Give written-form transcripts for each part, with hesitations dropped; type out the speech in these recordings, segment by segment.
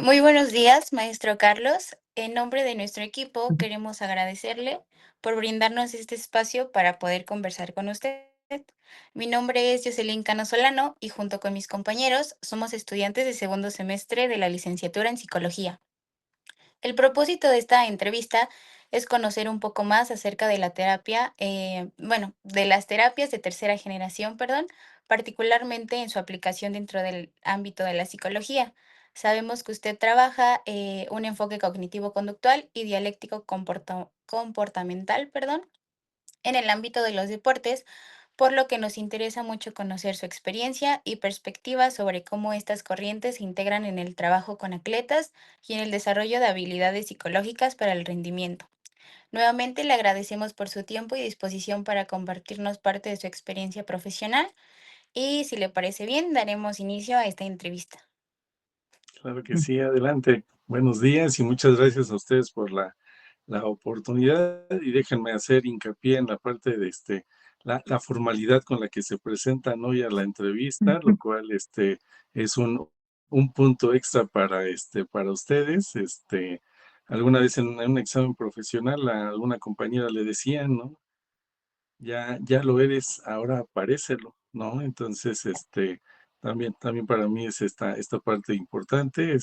Muy buenos días, maestro Carlos. En nombre de nuestro equipo, queremos agradecerle por brindarnos este espacio para poder conversar con usted. Mi nombre es Jocelyn Cano Solano y junto con mis compañeros somos estudiantes de segundo semestre de la licenciatura en psicología. El propósito de esta entrevista es conocer un poco más acerca de la terapia, de las terapias de tercera generación, perdón, particularmente en su aplicación dentro del ámbito de la psicología. Sabemos que usted trabaja un enfoque cognitivo-conductual y dialéctico comportamental, perdón, en el ámbito de los deportes, por lo que nos interesa mucho conocer su experiencia y perspectiva sobre cómo estas corrientes se integran en el trabajo con atletas y en el desarrollo de habilidades psicológicas para el rendimiento. Nuevamente le agradecemos por su tiempo y disposición para compartirnos parte de su experiencia profesional y si le parece bien, daremos inicio a esta entrevista. Claro que sí, adelante. Buenos días y muchas gracias a ustedes por la oportunidad y déjenme hacer hincapié en la parte de la formalidad con la que se presentan hoy a la entrevista, lo cual es un punto extra para ustedes. Alguna vez en un examen profesional a alguna compañera le decían, ¿no? Ya lo eres, ahora parécelo, ¿no? Entonces, también para mí es esta parte importante,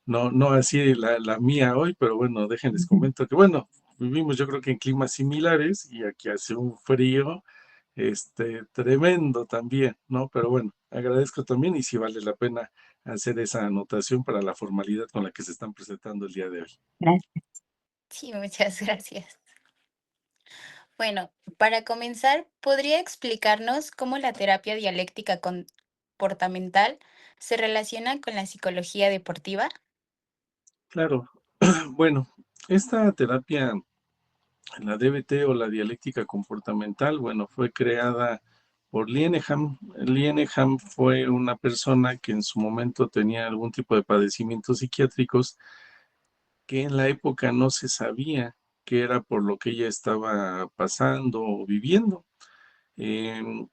no así la mía hoy, pero bueno, déjenles comento que, bueno, vivimos yo creo que en climas similares y aquí hace un frío, tremendo también, ¿no? Pero bueno, agradezco también y si vale la pena hacer esa anotación para la formalidad con la que se están presentando el día de hoy. Gracias. Sí, muchas gracias. Bueno, para comenzar, ¿podría explicarnos cómo la terapia dialéctica comportamental se relaciona con la psicología deportiva? Claro, bueno, esta terapia, la DBT o la dialéctica comportamental, bueno, fue creada por Linehan. Linehan fue una persona que en su momento tenía algún tipo de padecimientos psiquiátricos que en la época no se sabía qué era por lo que ella estaba pasando o viviendo. Em,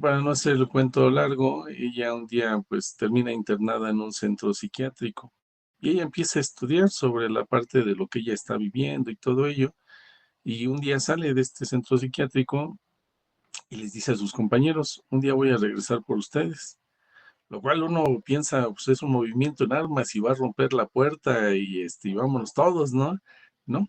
para no hacer el cuento largo, ella un día pues termina internada en un centro psiquiátrico y ella empieza a estudiar sobre la parte de lo que ella está viviendo y todo ello. Y un día sale de este centro psiquiátrico y les dice a sus compañeros, un día voy a regresar por ustedes. Lo cual uno piensa, pues es un movimiento en armas y va a romper la puerta y vámonos todos, ¿no? ¿No?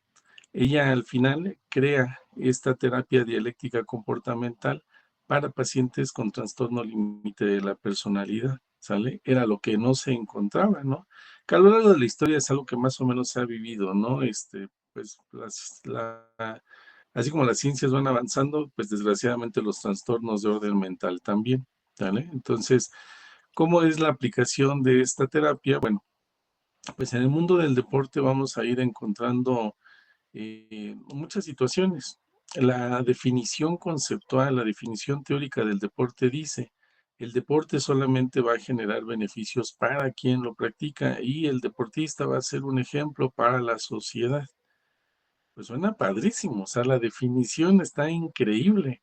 Ella al final crea esta terapia dialéctica comportamental para pacientes con trastorno límite de la personalidad, ¿sale? Era lo que no se encontraba, ¿no? Que a lo largo de la historia es algo que más o menos se ha vivido, ¿no? Pues así como las ciencias van avanzando, pues desgraciadamente los trastornos de orden mental también, ¿sale? Entonces, ¿cómo es la aplicación de esta terapia? Bueno, pues en el mundo del deporte vamos a ir encontrando muchas situaciones. La definición conceptual, la definición teórica del deporte dice, el deporte solamente va a generar beneficios para quien lo practica y el deportista va a ser un ejemplo para la sociedad. Pues suena padrísimo, o sea, la definición está increíble,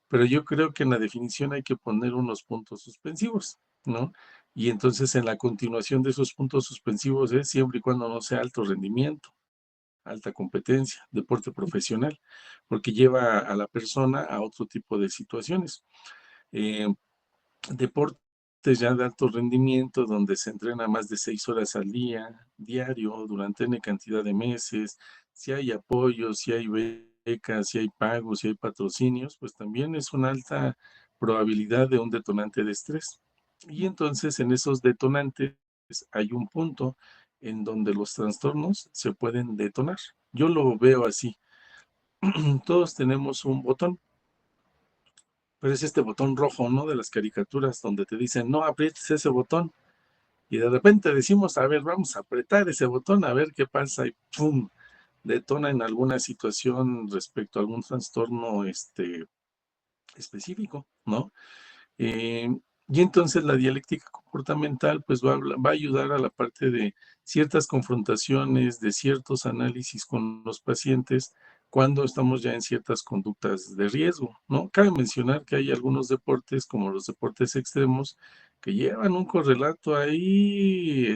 pero yo creo que en la definición hay que poner unos puntos suspensivos, ¿no? Y entonces en la continuación de esos puntos suspensivos es siempre y cuando no sea alto rendimiento, alta competencia, deporte profesional, porque lleva a la persona a otro tipo de situaciones. Eh, Deportes ya de alto rendimiento, donde se entrena más de 6 horas al día, diario, durante N cantidad de meses, si hay apoyo, si hay becas, si hay pagos, si hay patrocinios, pues también es una alta probabilidad de un detonante de estrés. Y entonces en esos detonantes hay un punto en donde los trastornos se pueden detonar. Yo lo veo así. Todos tenemos un botón, pero es este botón rojo, ¿no? De las caricaturas donde te dicen, no aprietes ese botón. Y de repente decimos, a ver, vamos a apretar ese botón a ver qué pasa y ¡pum! Detona en alguna situación respecto a algún trastorno específico, ¿no? Eh, y entonces la dialéctica comportamental pues va a ayudar a la parte de ciertas confrontaciones, de ciertos análisis con los pacientes cuando estamos ya en ciertas conductas de riesgo, ¿no? Cabe mencionar que hay algunos deportes, como los deportes extremos, que llevan un correlato ahí,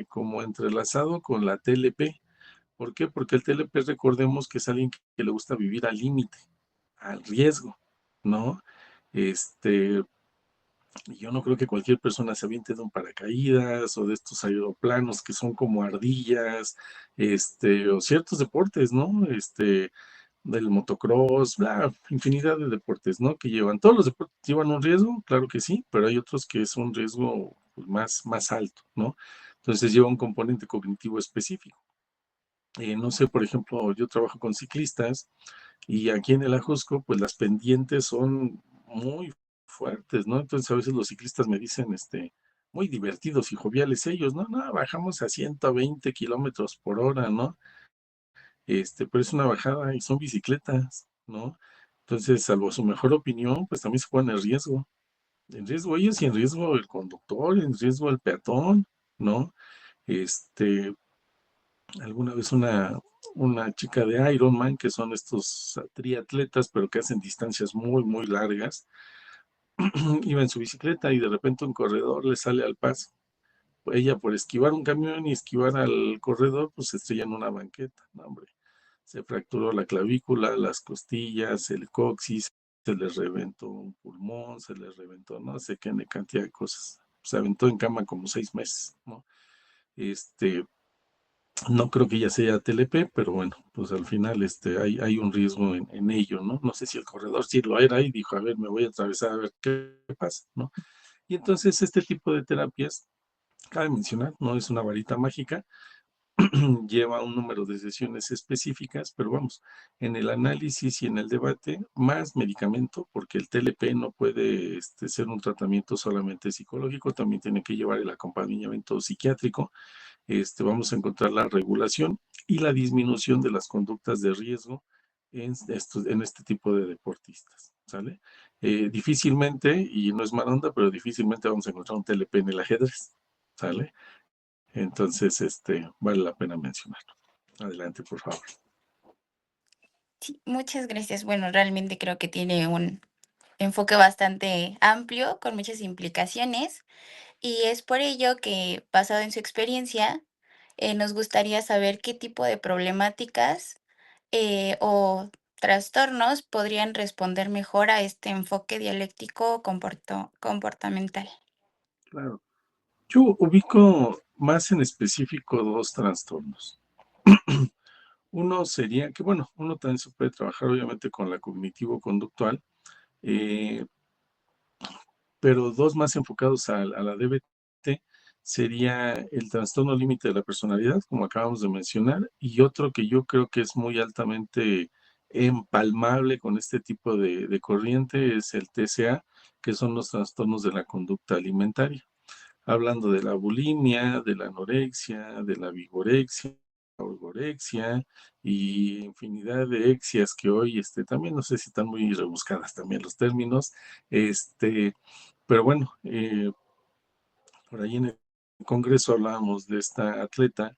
como entrelazado con la TLP. ¿Por qué? Porque el TLP, recordemos que es alguien que le gusta vivir al límite, al riesgo, ¿no? Este, yo no creo que cualquier persona se aviente de un paracaídas o de estos aeroplanos que son como ardillas, o ciertos deportes, ¿no? Del motocross, infinidad de deportes, ¿no? Que llevan, todos los deportes llevan un riesgo, claro que sí, pero hay otros que es un riesgo pues, más alto, ¿no? Entonces lleva un componente cognitivo específico. No sé, por ejemplo, yo trabajo con ciclistas y aquí en el Ajusco, pues las pendientes son muy fuertes, ¿no? Entonces a veces los ciclistas me dicen, muy divertidos y joviales ellos, ¿no? No, bajamos a 120 kilómetros por hora, ¿no? Pero es una bajada y son bicicletas, ¿no? Entonces, salvo su mejor opinión, pues también se ponen en riesgo ellos y en riesgo el conductor, en riesgo el peatón, ¿no? Este, alguna vez una chica de Ironman, que son estos triatletas, pero que hacen distancias muy largas, iba en su bicicleta y de repente un corredor le sale al paso. Ella por esquivar un camión y esquivar al corredor, pues se estrella en una banqueta. No, hombre, se fracturó la clavícula, las costillas, el coxis, se le reventó un pulmón, se le reventó no sé qué cantidad de cosas. Se aventó en cama como 6 meses, ¿no? Este, no creo que ya sea TLP, pero bueno, pues al final hay un riesgo en ello, ¿no? No sé si el corredor sí lo era y dijo, a ver, me voy a atravesar a ver qué pasa, ¿no? Y entonces este tipo de terapias, cabe mencionar, no es una varita mágica, lleva un número de sesiones específicas, pero vamos, en el análisis y en el debate, más medicamento, porque el TLP no puede ser un tratamiento solamente psicológico, también tiene que llevar el acompañamiento psiquiátrico. Vamos a encontrar la regulación y la disminución de las conductas de riesgo en este tipo de deportistas, ¿sale? Difícilmente, y no es mala onda, pero difícilmente vamos a encontrar un TLP en el ajedrez, ¿sale? Entonces, vale la pena mencionarlo. Adelante, por favor. Sí, muchas gracias. Bueno, realmente creo que tiene un enfoque bastante amplio, con muchas implicaciones, y es por ello que, basado en su experiencia, nos gustaría saber qué tipo de problemáticas o trastornos podrían responder mejor a este enfoque dialéctico comportamental. Claro. Yo ubico más en específico dos trastornos. Uno sería que, bueno, uno también se puede trabajar obviamente con la cognitivo-conductual, eh, pero dos más enfocados a la DBT sería el trastorno límite de la personalidad, como acabamos de mencionar, y otro que yo creo que es muy altamente empalmable con este tipo de corriente es el TCA, que son los trastornos de la conducta alimentaria, hablando de la bulimia, de la anorexia, de la vigorexia, orgorexia y infinidad de exias que hoy también no sé si están muy rebuscadas también los términos, pero bueno, por ahí en el Congreso hablábamos de esta atleta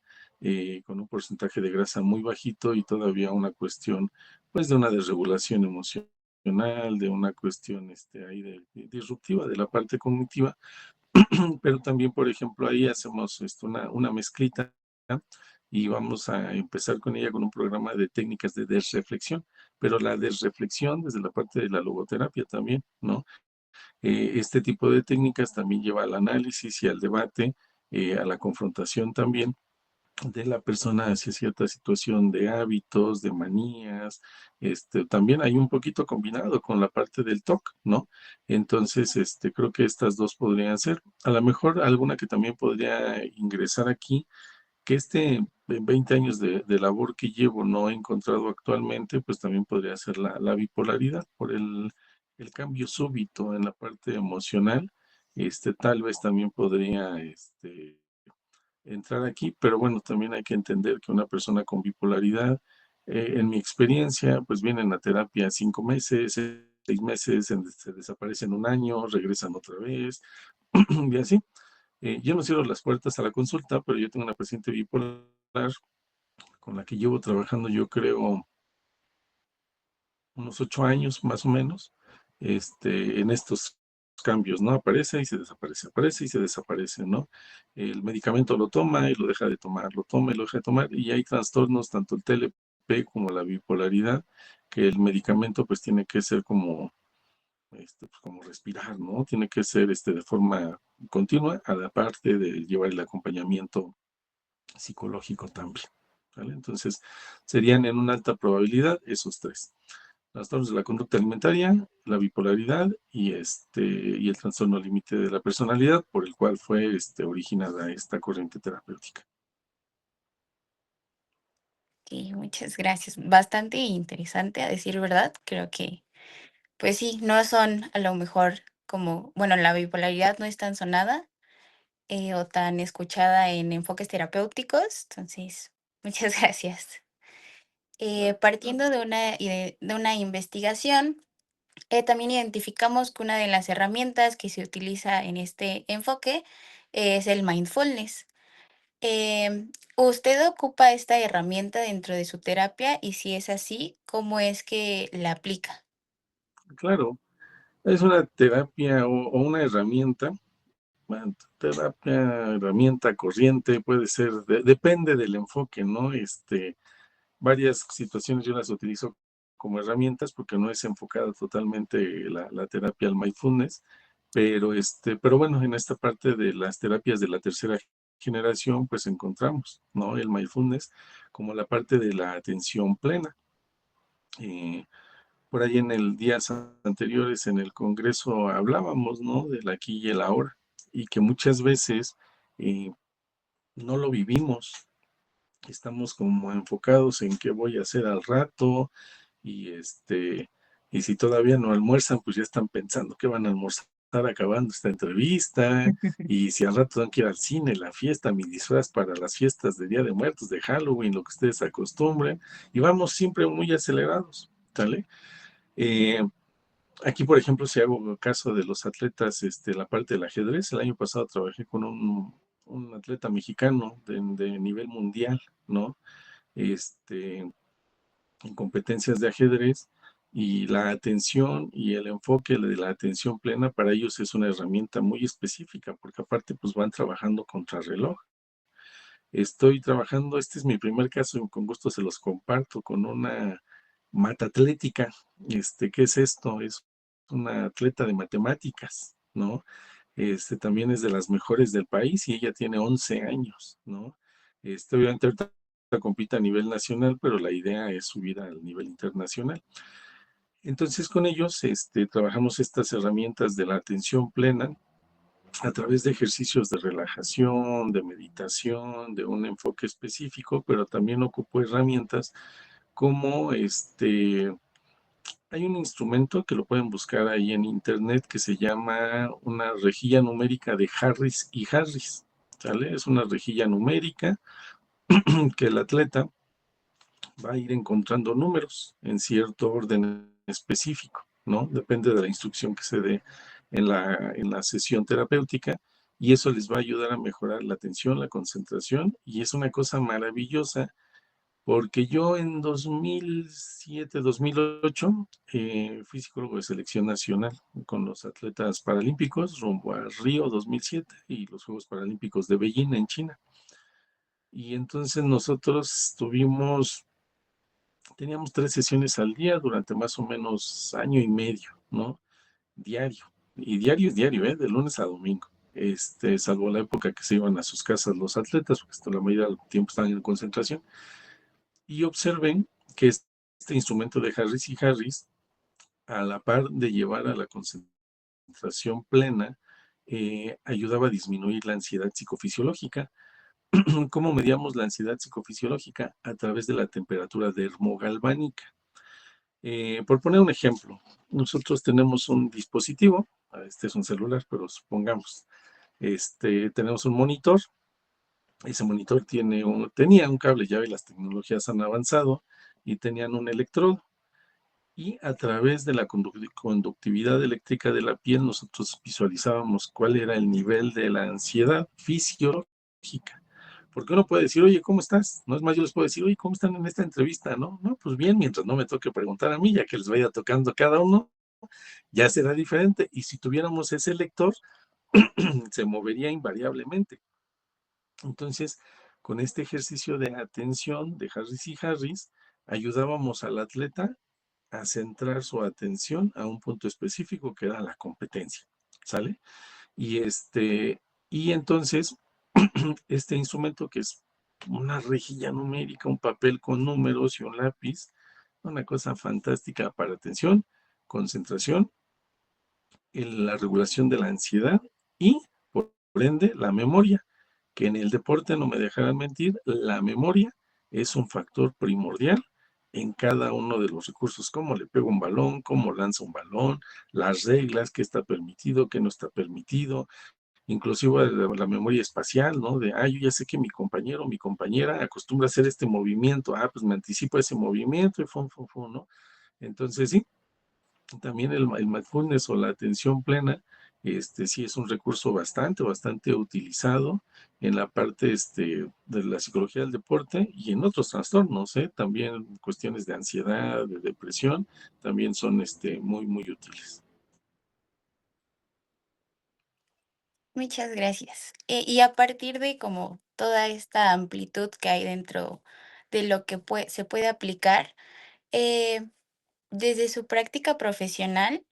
con un porcentaje de grasa muy bajito y todavía una cuestión pues de una desregulación emocional, de una cuestión ahí disruptiva de la parte cognitiva, pero también, por ejemplo, ahí hacemos una mezclita y vamos a empezar con ella con un programa de técnicas de desreflexión, pero la desreflexión desde la parte de la logoterapia también, ¿no? Este tipo de técnicas también lleva al análisis y al debate, a la confrontación también de la persona hacia cierta situación de hábitos, de manías, también hay un poquito combinado con la parte del TOC, ¿no? Entonces, creo que estas dos podrían ser, a lo mejor alguna que también podría ingresar aquí, que en 20 años de labor que llevo no he encontrado actualmente, pues también podría ser la bipolaridad por el cambio súbito en la parte emocional, tal vez también podría, entrar aquí, pero bueno, también hay que entender que una persona con bipolaridad, en mi experiencia, pues vienen a terapia 5 meses, 6 meses, se desaparecen un año, regresan otra vez, y así. Yo no cierro las puertas a la consulta, pero yo tengo una paciente bipolar con la que llevo trabajando, yo creo, unos 8 años más o menos, en estos cambios, ¿no? Aparece y se desaparece, ¿no? El medicamento lo toma y lo deja de tomar, lo toma y lo deja de tomar, y hay trastornos, tanto el TLP como la bipolaridad, que el medicamento pues tiene que ser como, pues, como respirar, ¿no? Tiene que ser de forma continua, a la parte de llevar el acompañamiento psicológico también, ¿vale? Entonces, serían en una alta probabilidad esos tres: trastornos de la conducta alimentaria, la bipolaridad y el trastorno límite de la personalidad, por el cual fue originada esta corriente terapéutica. Y muchas gracias. Bastante interesante, a decir verdad. Creo que, pues sí, no son a lo mejor como, bueno, la bipolaridad no es tan sonada o tan escuchada en enfoques terapéuticos. Entonces, muchas gracias. Claro. Partiendo de una investigación, también identificamos que una de las herramientas que se utiliza en este enfoque es el mindfulness. ¿Usted ocupa esta herramienta dentro de su terapia? Y si es así, ¿cómo es que la aplica? Claro, es una terapia o una herramienta, bueno, terapia, herramienta, corriente, puede ser, depende del enfoque, ¿no? Varias situaciones yo las utilizo como herramientas porque no es enfocada totalmente la terapia al mindfulness, pero bueno, en esta parte de las terapias de la tercera generación, pues encontramos, ¿no? El mindfulness como la parte de la atención plena. Eh, por ahí en el días anteriores en el Congreso hablábamos, ¿no? Del aquí y el ahora, y que muchas veces eh, no lo vivimos. Estamos como enfocados en qué voy a hacer al rato, y y si todavía no almuerzan, pues ya están pensando qué van a almorzar acabando esta entrevista, y si al rato van que ir al cine, la fiesta, mi disfraz para las fiestas de Día de Muertos, de Halloween, lo que ustedes acostumbren, y vamos siempre muy acelerados, ¿sale? Eh, Aquí, por ejemplo, si hago caso de los atletas, la parte del ajedrez, el año pasado trabajé con un atleta mexicano de nivel mundial, ¿no? Este, en competencias de ajedrez, y la atención y el enfoque de la atención plena para ellos es una herramienta muy específica, porque aparte pues van trabajando contra reloj. Estoy trabajando, este es mi primer caso y con gusto se los comparto, con una matatlética. ¿Qué es esto? Es una atleta de matemáticas, ¿no? También es de las mejores del país y ella tiene 11 años, ¿no? Obviamente ahorita compite a nivel nacional, pero la idea es subir al nivel internacional. Entonces con ellos trabajamos estas herramientas de la atención plena a través de ejercicios de relajación, de meditación, de un enfoque específico, pero también ocupo herramientas como hay un instrumento que lo pueden buscar ahí en internet que se llama una rejilla numérica de Harris y Harris, ¿sale? Es una rejilla numérica que el atleta va a ir encontrando números en cierto orden específico, ¿no? Depende de la instrucción que se dé en la sesión terapéutica, y eso les va a ayudar a mejorar la atención, la concentración, y es una cosa maravillosa porque yo en 2007, 2008 fui psicólogo de selección nacional con los atletas paralímpicos rumbo a Río 2007 y los Juegos Paralímpicos de Beijing en China. Y entonces nosotros teníamos 3 sesiones al día durante más o menos año y medio, ¿no? Diario. Y diario es diario, ¿eh? De lunes a domingo. Salvo la época que se iban a sus casas los atletas, porque hasta la mayoría del tiempo estaban en concentración. Y observen que este instrumento de Harris y Harris, a la par de llevar a la concentración plena, ayudaba a disminuir la ansiedad psicofisiológica. ¿Cómo medíamos la ansiedad psicofisiológica? A través de la temperatura dermogalvánica. Por poner un ejemplo, nosotros tenemos un dispositivo, este es un celular, pero supongamos, tenemos un monitor. Ese monitor tenía un cable, ya ve, las tecnologías han avanzado, y tenían un electrodo. Y a través de la conductividad eléctrica de la piel, nosotros visualizábamos cuál era el nivel de la ansiedad fisiológica. Porque uno puede decir, oye, ¿cómo estás? No es más, yo les puedo decir, oye, ¿cómo están en esta entrevista? No, no, pues bien, mientras no me toque preguntar a mí, ya que les vaya tocando a cada uno, ya será diferente. Y si tuviéramos ese lector, se movería invariablemente. Entonces, con este ejercicio de atención de Harris y Harris, ayudábamos al atleta a centrar su atención a un punto específico que era la competencia, ¿sale? Y y entonces, este instrumento que es una rejilla numérica, un papel con números y un lápiz, una cosa fantástica para atención, concentración, la regulación de la ansiedad y, por ende, la memoria, que en el deporte, no me dejarán mentir, la memoria es un factor primordial en cada uno de los recursos, cómo le pego un balón, cómo lanza un balón, las reglas, qué está permitido, qué no está permitido, inclusive la memoria espacial, ¿no? De, yo ya sé que mi compañero o mi compañera acostumbra a hacer este movimiento, pues me anticipo a ese movimiento y ¿no? Entonces, sí, también el mindfulness o la atención plena, sí es un recurso bastante utilizado en la parte de la psicología del deporte y en otros trastornos, ¿eh? También cuestiones de ansiedad, de depresión, también son muy útiles. Muchas gracias. Y a partir de como toda esta amplitud que hay dentro de lo que se puede aplicar, eh, desde su práctica profesional,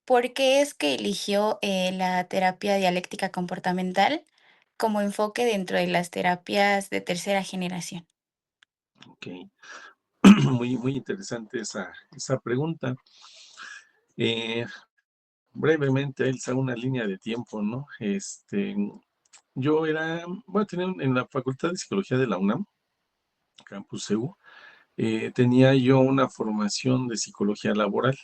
¿por qué es que eligió la terapia dialéctica comportamental como enfoque dentro de las terapias de tercera generación? Ok, muy interesante esa pregunta. Eh, brevemente, Elsa, una línea de tiempo, ¿no? Yo bueno, en la Facultad de Psicología de la UNAM, Campus CEU, tenía yo una formación de psicología laboral.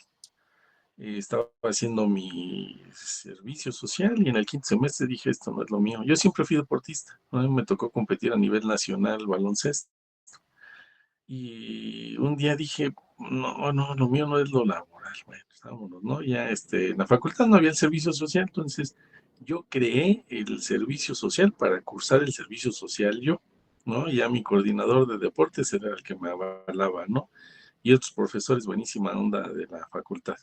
Estaba haciendo mi servicio social y en el quinto semestre dije, esto no es lo mío. Yo siempre fui deportista, ¿no? Me tocó competir a nivel nacional baloncesto. Y un día dije, no, lo mío no es lo laboral. Bueno, pues vámonos, ¿no? Ya en la facultad no había el servicio social, entonces yo creé el servicio social para cursar el servicio social yo, ¿no? Ya mi coordinador de deportes era el que me avalaba, ¿no? Y otros profesores, buenísima onda de la facultad.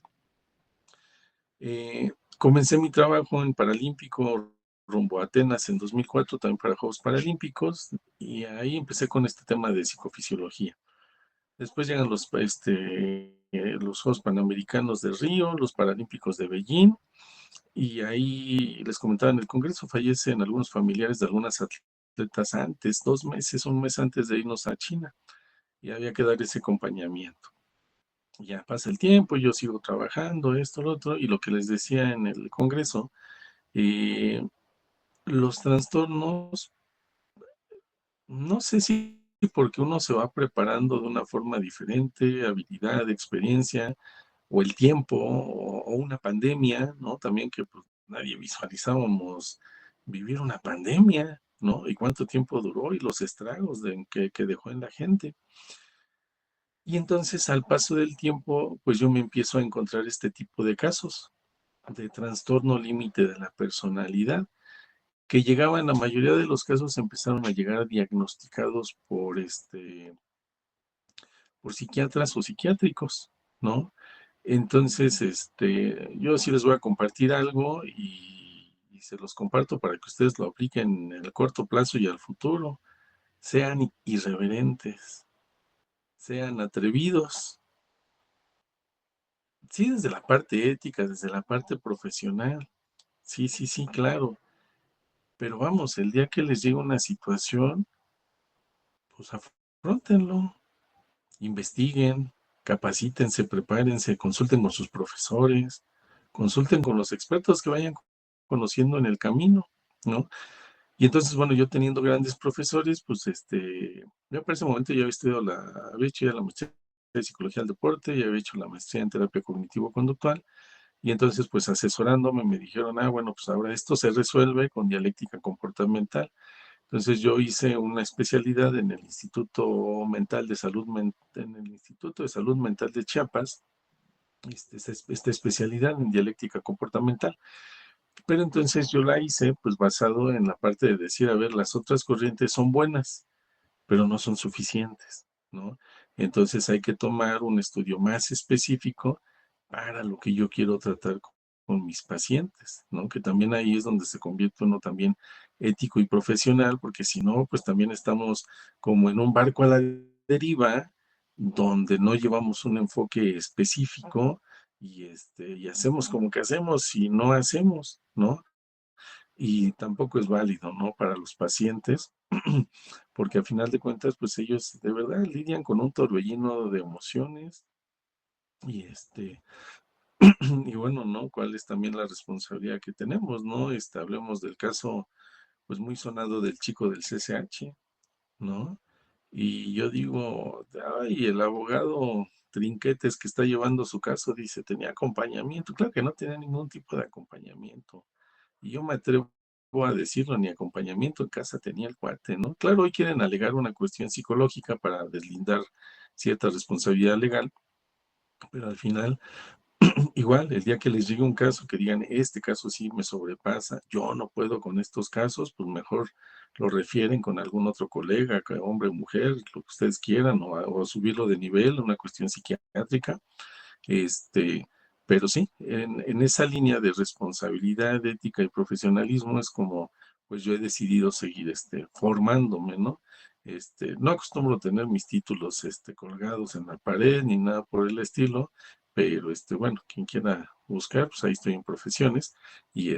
Comencé mi trabajo en Paralímpico rumbo a Atenas en 2004, también para Juegos Paralímpicos, y ahí empecé con este tema de psicofisiología. Después llegan los Juegos Panamericanos de Río, los Paralímpicos de Beijing, y ahí les comentaba en el Congreso, fallecen algunos familiares de algunas atletas antes, 2 meses, un mes antes de irnos a China, y había que dar ese acompañamiento. Ya pasa el tiempo, yo sigo trabajando, esto, lo otro, y lo que les decía en el Congreso, eh, los trastornos, no sé si porque uno se va preparando de una forma diferente, habilidad, experiencia, o el tiempo, o una pandemia, ¿no? También que pues, nadie visualizábamos vivir una pandemia, ¿no? Y cuánto tiempo duró y los estragos que dejó en la gente. Y entonces al paso del tiempo, pues yo me empiezo a encontrar este tipo de casos de trastorno límite de la personalidad, que llegaban, la mayoría de los casos empezaron a llegar diagnosticados por psiquiatras o psiquiátricos, ¿no? Entonces, yo sí les voy a compartir algo y se los comparto para que ustedes lo apliquen en el corto plazo y al futuro. Sean irreverentes, sean atrevidos, sí, desde la parte ética, desde la parte profesional, sí, claro, pero vamos, el día que les llegue una situación, pues afrontenlo, investiguen, capacítense, prepárense, consulten con sus profesores, consulten con los expertos que vayan conociendo en el camino, ¿no? Y entonces, bueno, yo teniendo grandes profesores, pues yo para ese momento ya había hecho ya la maestría de psicología del deporte, ya había hecho la maestría en terapia cognitivo-conductual, y entonces, pues asesorándome, me dijeron, bueno, pues ahora esto se resuelve con dialéctica comportamental. Entonces yo hice una especialidad en el Instituto Mental de Salud, en el Instituto de Salud Mental de Chiapas, esta especialidad en dialéctica comportamental. Pero entonces yo la hice pues basado en la parte de decir, a ver, las otras corrientes son buenas, pero no son suficientes, ¿no? Entonces hay que tomar un estudio más específico para lo que yo quiero tratar con mis pacientes, ¿no? Que también ahí es donde se convierte uno también ético y profesional, porque si no, pues también estamos como en un barco a la deriva, donde no llevamos un enfoque específico y hacemos como que hacemos y no hacemos, ¿no? Y tampoco es válido, ¿no? Para los pacientes, porque al final de cuentas, pues ellos de verdad lidian con un torbellino de emociones y y bueno, ¿no? ¿Cuál es también la responsabilidad que tenemos, ¿no? Hablemos del caso, pues muy sonado del chico del CCH, ¿no? Y yo digo, ay, el abogado Trinquetes que está llevando su caso dice, tenía acompañamiento. Claro que no tenía ningún tipo de acompañamiento. Y yo me atrevo a decirlo, ni acompañamiento en casa tenía el cuate, ¿no? Claro, hoy quieren alegar una cuestión psicológica para deslindar cierta responsabilidad legal, pero al final igual, el día que les llegue un caso que digan, este caso sí me sobrepasa, yo no puedo con estos casos, pues mejor lo refieren con algún otro colega, hombre o mujer, lo que ustedes quieran, o subirlo de nivel, una cuestión psiquiátrica. Este, pero sí, en esa línea de responsabilidad, ética y profesionalismo es como, pues yo he decidido seguir formándome, ¿no? No acostumbro tener mis títulos colgados en la pared ni nada por el estilo, pero bueno, quien quiera buscar, pues ahí estoy en profesiones y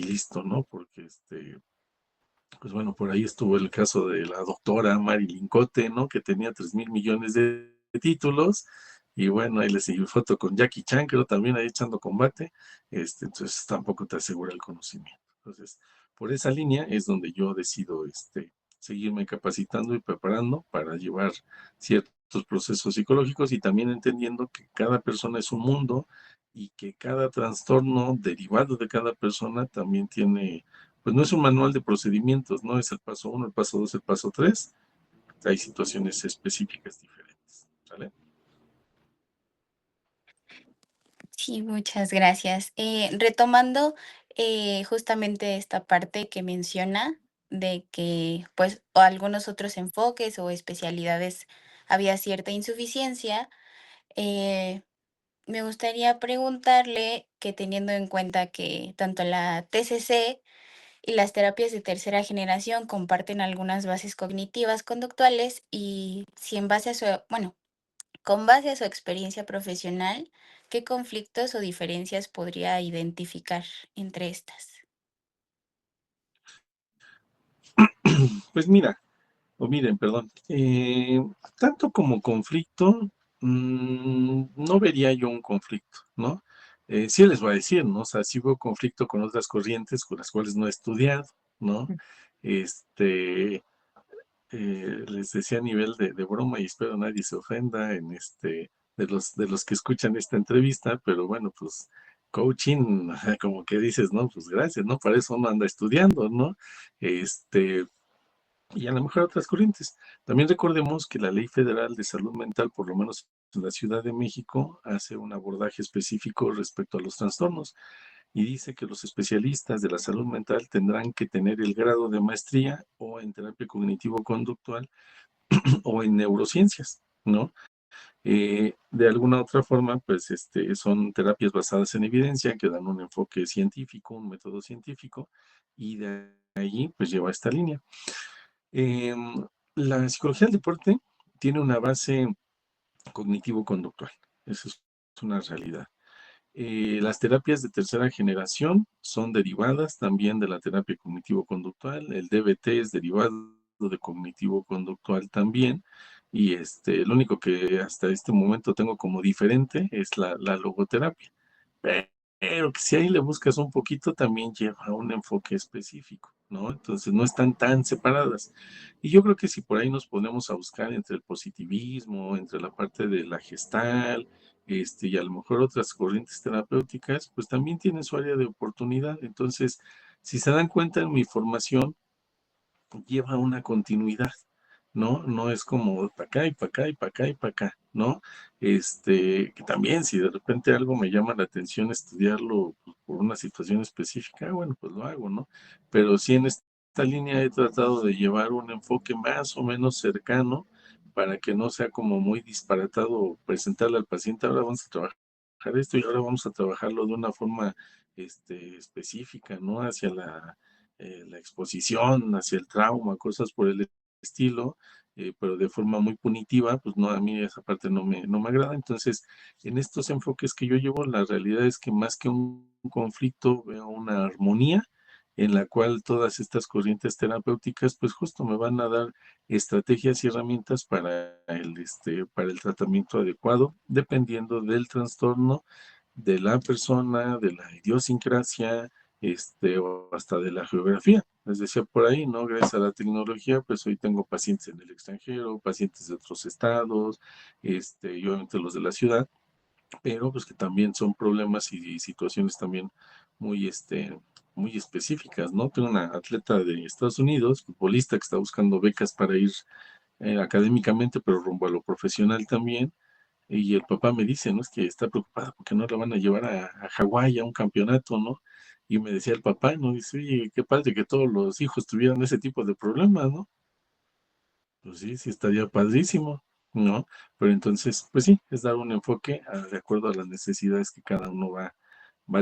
listo, ¿no? Porque pues bueno, por ahí estuvo el caso de la doctora Marilyn Cote, ¿no? Que tenía 3.000 millones de títulos. Y bueno, ahí le seguí foto con Jackie Chan, creo también ahí echando combate. Entonces tampoco te asegura el conocimiento. Entonces, por esa línea es donde yo decido seguirme capacitando y preparando para llevar ciertos procesos psicológicos y también entendiendo que cada persona es un mundo y que cada trastorno derivado de cada persona también tiene pues no es un manual de procedimientos, no es el paso uno, el paso dos, el paso tres. Hay situaciones específicas diferentes. ¿Sale? Sí, muchas gracias. Retomando justamente esta parte que menciona de que pues o algunos otros enfoques o especialidades había cierta insuficiencia, eh, me gustaría preguntarle que teniendo en cuenta que tanto la TCC y las terapias de tercera generación comparten algunas bases cognitivas conductuales y si en base a su, bueno, con base a su experiencia profesional, ¿qué conflictos o diferencias podría identificar entre estas? Pues mira, o miren, perdón, tanto como conflicto, no vería yo un conflicto, ¿no? Sí les voy a decir, ¿no? O sea, sí veo conflicto con otras corrientes con las cuales no he estudiado, ¿no? Este, les decía a nivel de broma y espero nadie se ofenda de los que escuchan esta entrevista, pero bueno, pues coaching, como que dices, no, pues gracias, ¿no? Para eso uno anda estudiando, ¿no? Este, y a lo mejor otras corrientes. También recordemos que la Ley Federal de Salud Mental, por lo menos en la Ciudad de México, hace un abordaje específico respecto a los trastornos y dice que los especialistas de la salud mental tendrán que tener el grado de maestría o en terapia cognitivo-conductual o en neurociencias, ¿no? De alguna otra forma, pues son terapias basadas en evidencia que dan un enfoque científico, un método científico, y de allí pues lleva esta línea. Eh, la psicología del deporte tiene una base cognitivo-conductual, eso es una realidad. Las terapias de tercera generación son derivadas también de la terapia cognitivo-conductual. El DBT es derivado de cognitivo-conductual también. Y lo único que hasta este momento tengo como diferente es la logoterapia. Pero que si ahí le buscas un poquito, también lleva un enfoque específico, ¿no? Entonces no están tan separadas. Y yo creo que si por ahí nos ponemos a buscar entre el positivismo, entre la parte de la gestal, y a lo mejor otras corrientes terapéuticas, pues también tienen su área de oportunidad. Entonces, si se dan cuenta en mi formación, lleva una continuidad, ¿no? No es como para acá y para acá y para acá y para acá, ¿no? Que también si de repente algo me llama la atención estudiarlo pues, por una situación específica, bueno, pues lo hago, ¿no? Pero sí en esta línea he tratado de llevar un enfoque más o menos cercano para que no sea como muy disparatado presentarle al paciente, ahora vamos a trabajar trabajar esto y ahora vamos a trabajarlo de una forma específica, ¿no? Hacia la exposición, hacia el trauma, cosas por el estilo, pero de forma muy punitiva, pues no, a mí esa parte no me agrada. Entonces, en estos enfoques que yo llevo, la realidad es que más que un conflicto, veo una armonía en la cual todas estas corrientes terapéuticas, pues justo me van a dar estrategias y herramientas para el tratamiento adecuado, dependiendo del trastorno, de la persona, de la idiosincrasia, o hasta de la geografía. Les decía por ahí, ¿no? Gracias a la tecnología, pues hoy tengo pacientes en el extranjero, pacientes de otros estados, y obviamente los de la ciudad, pero pues que también son problemas y situaciones también muy, muy específicas, ¿no? Tengo una atleta de Estados Unidos, futbolista, que está buscando becas para ir académicamente, pero rumbo a lo profesional también. Y el papá me dice, ¿no? Es que está preocupada porque no la van a llevar a Hawái a un campeonato, ¿no? Y me decía el papá, ¿no? Dice, oye, qué padre que todos los hijos tuvieran ese tipo de problemas, ¿no? Pues sí, sí estaría padrísimo, ¿no? Pero entonces, pues sí, es dar un enfoque de acuerdo a las necesidades que cada uno va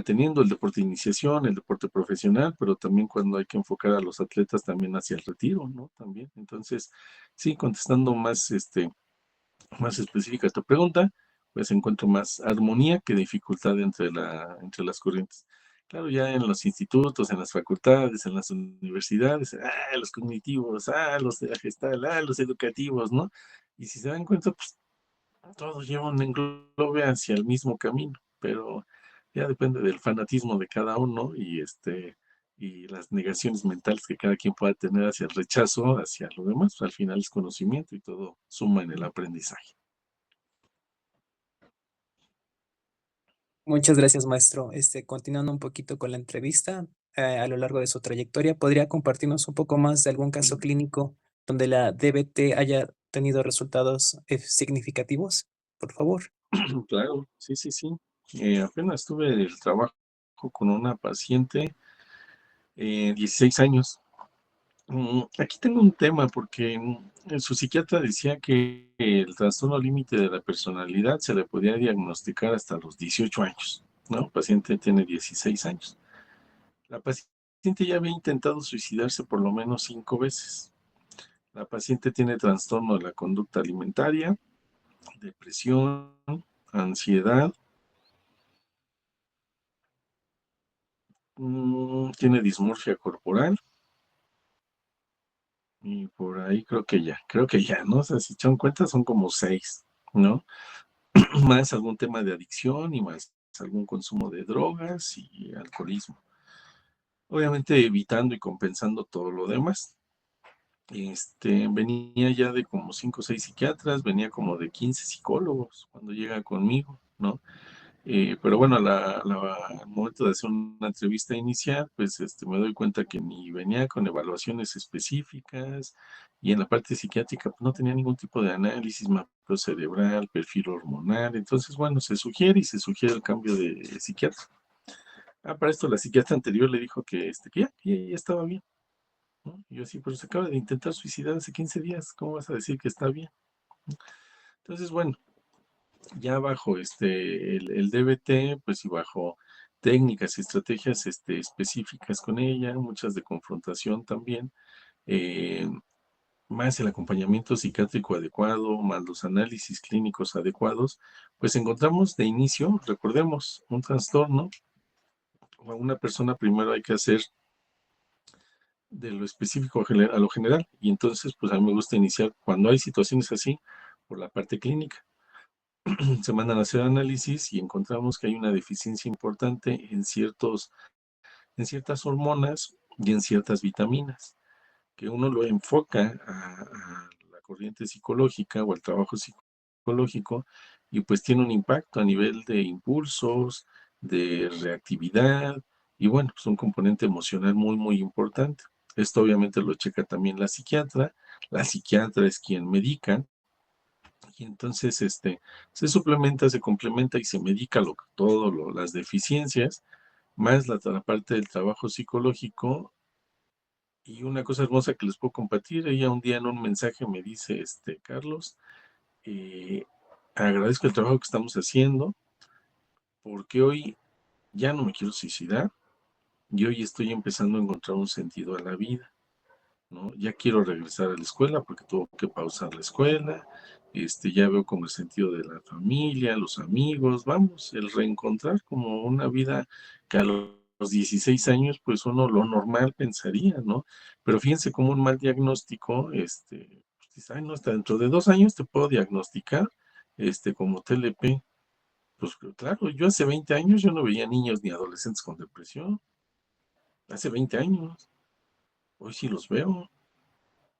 teniendo, el deporte de iniciación, el deporte profesional, pero también cuando hay que enfocar a los atletas también hacia el retiro, ¿no? También. Entonces, sí, contestando más específica a tu pregunta, pues encuentro más armonía que dificultad entre las corrientes. Claro, ya en los institutos, en las facultades, en las universidades, los cognitivos, los de la gestal, los educativos, ¿no? Y si se dan cuenta, pues todos llevan un englobe hacia el mismo camino, pero ya depende del fanatismo de cada uno y las negaciones mentales que cada quien pueda tener hacia el rechazo, hacia lo demás. Al final es conocimiento y todo suma en el aprendizaje. Muchas gracias, maestro. Continuando un poquito con la entrevista, a lo largo de su trayectoria, ¿podría compartirnos un poco más de algún caso clínico donde la DBT haya tenido resultados significativos? Por favor. Claro, sí, sí, sí. Apenas tuve el trabajo con una paciente, 16 años. Aquí tengo un tema porque su psiquiatra decía que el trastorno límite de la personalidad se le podía diagnosticar hasta los 18 años, ¿no? El paciente tiene 16 años. La paciente ya había intentado suicidarse por lo menos 5 veces. La paciente tiene trastorno de la conducta alimentaria, depresión, ansiedad, tiene dismorfia corporal y por ahí creo que ya, ¿no? O sea, si echan cuenta son como 6, ¿no? Más algún tema de adicción y más algún consumo de drogas y alcoholismo. Obviamente evitando y compensando todo lo demás. Venía ya de como 5 o 6 psiquiatras, venía como de 15 psicólogos cuando llega conmigo, ¿no? Pero bueno, al momento de hacer una entrevista inicial, pues me doy cuenta que ni venía con evaluaciones específicas y en la parte psiquiátrica pues, no tenía ningún tipo de análisis mapeo cerebral, perfil hormonal. Entonces, bueno, se sugiere y se sugiere el cambio de psiquiatra. Para esto la psiquiatra anterior le dijo que ya estaba bien, ¿no? Y yo sí, pero se acaba de intentar suicidar hace 15 días, ¿cómo vas a decir que está bien? Entonces, bueno, ya bajo el DBT, pues y bajo técnicas y estrategias específicas con ella, muchas de confrontación también, eh, más el acompañamiento psiquiátrico adecuado, más los análisis clínicos adecuados, pues encontramos de inicio, recordemos, un trastorno, a una persona primero hay que hacer de lo específico a lo general, y entonces pues a mí me gusta iniciar cuando hay situaciones así por la parte clínica. Se mandan a hacer análisis y encontramos que hay una deficiencia importante en ciertas hormonas y en ciertas vitaminas, que uno lo enfoca a la corriente psicológica o al trabajo psicológico y pues tiene un impacto a nivel de impulsos, de reactividad y bueno, pues un componente emocional muy, muy importante. Esto obviamente lo checa también la psiquiatra es quien medica y entonces se suplementa, se complementa y se medica las deficiencias, más la parte del trabajo psicológico. Y una cosa hermosa que les puedo compartir, ella un día en un mensaje me dice, Carlos, eh, agradezco el trabajo que estamos haciendo, porque hoy ya no me quiero suicidar y hoy estoy empezando a encontrar un sentido a la vida, ¿no? Ya quiero regresar a la escuela porque tuve que pausar la escuela, ya veo como el sentido de la familia, los amigos, vamos, el reencontrar como una vida que a los 16 años, pues uno lo normal pensaría, ¿no? Pero fíjense como un mal diagnóstico, pues dice, ay, no, hasta dentro de 2 años te puedo diagnosticar, como TLP. Pues claro, yo hace 20 años yo no veía niños ni adolescentes con depresión, hace 20 años, hoy sí los veo.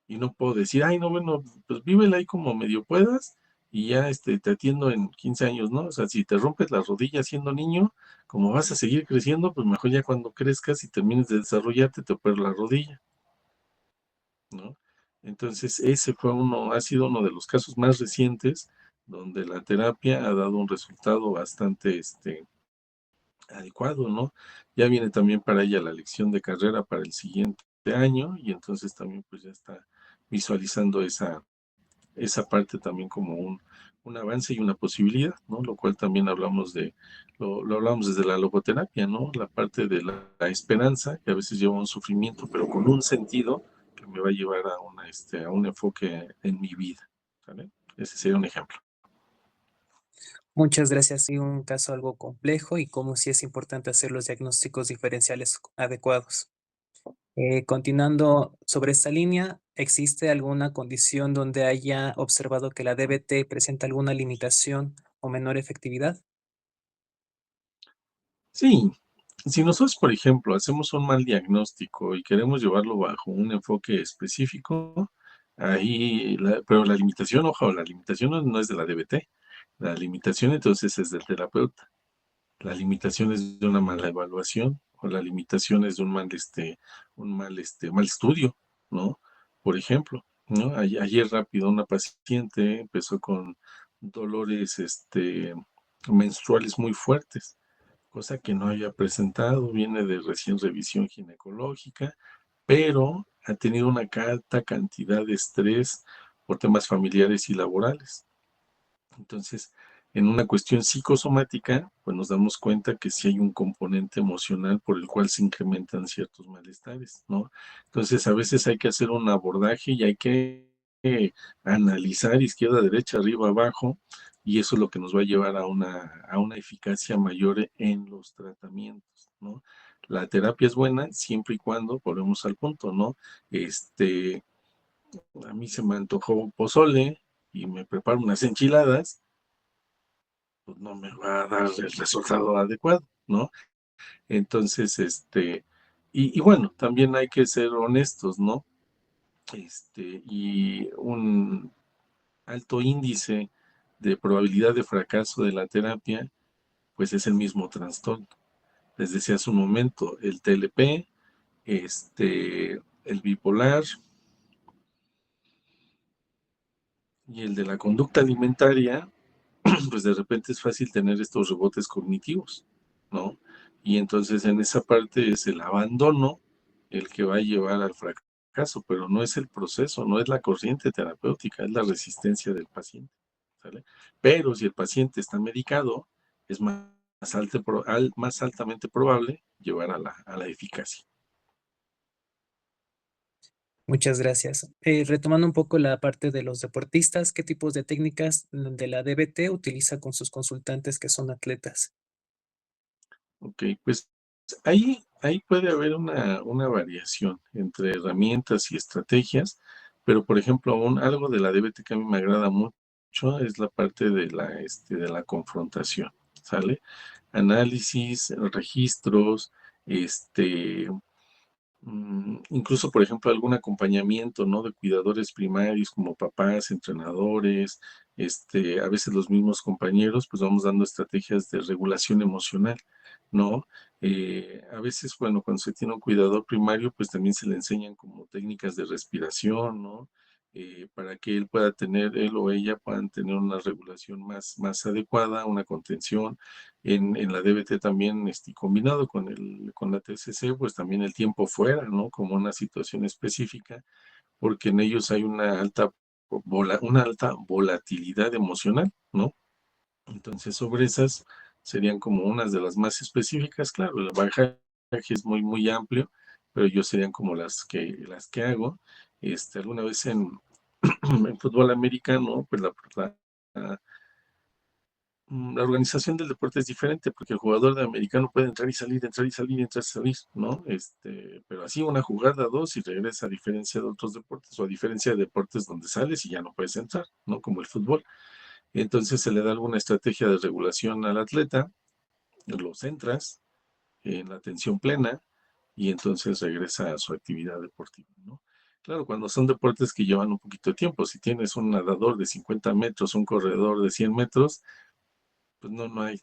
Y no puedo decir, ay, no, bueno, pues vívela ahí como medio puedas y ya te atiendo en 15 años, ¿no? O sea, si te rompes la rodilla siendo niño, como vas a seguir creciendo, pues mejor ya cuando crezcas y termines de desarrollarte, te opero la rodilla, ¿no? Entonces, ha sido uno de los casos más recientes donde la terapia ha dado un resultado bastante, adecuado, ¿no? Ya viene también para ella la elección de carrera para el siguiente año y entonces también pues ya está visualizando esa parte también como un avance y una posibilidad, ¿no? Lo cual también lo hablamos desde la logoterapia, ¿no? La parte de la esperanza, que a veces lleva un sufrimiento, pero con un sentido que me va a llevar a un enfoque en mi vida, ¿vale? Ese sería un ejemplo. Muchas gracias. Sí, un caso algo complejo y como sí es importante hacer los diagnósticos diferenciales adecuados. Continuando sobre esta línea, ¿existe alguna condición donde haya observado que la DBT presenta alguna limitación o menor efectividad? Sí, si nosotros, por ejemplo, hacemos un mal diagnóstico y queremos llevarlo bajo un enfoque específico, pero la limitación, ojo, la limitación no es de la DBT, la limitación entonces es del terapeuta, la limitación es de una mala evaluación o la limitación es de mal estudio, ¿no? Por ejemplo, ¿no? Ayer rápido una paciente empezó con dolores, menstruales muy fuertes, cosa que no había presentado, viene de recién revisión ginecológica, pero ha tenido una alta cantidad de estrés por temas familiares y laborales. Entonces, en una cuestión psicosomática, pues nos damos cuenta que sí hay un componente emocional por el cual se incrementan ciertos malestares, ¿no? Entonces, a veces hay que hacer un abordaje y hay que analizar izquierda, derecha, arriba, abajo, y eso es lo que nos va a llevar a una eficacia mayor en los tratamientos, ¿no? La terapia es buena siempre y cuando, volvemos al punto, ¿no? A mí se me antojó pozole y me preparo unas enchiladas, pues no me va a dar el resultado adecuado, ¿no? Entonces, y bueno, también hay que ser honestos, ¿no? Y un alto índice de probabilidad de fracaso de la terapia, pues es el mismo trastorno. Les decía hace un momento, el TLP, el bipolar y el de la conducta alimentaria, pues de repente es fácil tener estos rebotes cognitivos, ¿no? Y entonces en esa parte es el abandono el que va a llevar al fracaso, pero no es el proceso, no es la corriente terapéutica, es la resistencia del paciente, ¿sale? Pero si el paciente está medicado, es más altamente probable llevar a la eficacia. Muchas gracias. Retomando un poco la parte de los deportistas, ¿qué tipos de técnicas de la DBT utiliza con sus consultantes que son atletas? Ok, pues ahí puede haber una variación entre herramientas y estrategias, pero por ejemplo, algo de la DBT que a mí me agrada mucho es la parte de la confrontación, ¿sale? Análisis, registros, este, incluso, por ejemplo, algún acompañamiento, ¿no? De cuidadores primarios como papás, entrenadores, a veces los mismos compañeros, pues vamos dando estrategias de regulación emocional, ¿no? A veces, bueno, cuando se tiene un cuidador primario, pues también se le enseñan como técnicas de respiración, ¿no? Para que él o ella puedan tener una regulación más adecuada, una contención. En la DBT también, combinado con la TCC, pues también el tiempo fuera, ¿no? Como una situación específica, porque en ellos hay una alta volatilidad emocional, ¿no? Entonces, sobre esas, serían como unas de las más específicas. Claro, el bagaje es muy, muy amplio, pero yo serían como las que hago. Alguna vez en fútbol americano, pues la- la organización del deporte es diferente porque el jugador de americano puede entrar y salir, entrar y salir, entrar y salir, ¿no? Pero así una jugada, dos y regresa, a diferencia de otros deportes o a diferencia de deportes donde sales y ya no puedes entrar, ¿no? Como el fútbol. Entonces se le da alguna estrategia de regulación al atleta, lo centras en la atención plena y entonces regresa a su actividad deportiva, ¿no? Claro, cuando son deportes que llevan un poquito de tiempo, si tienes un nadador de 50 metros, un corredor de 100 metros, pues no hay,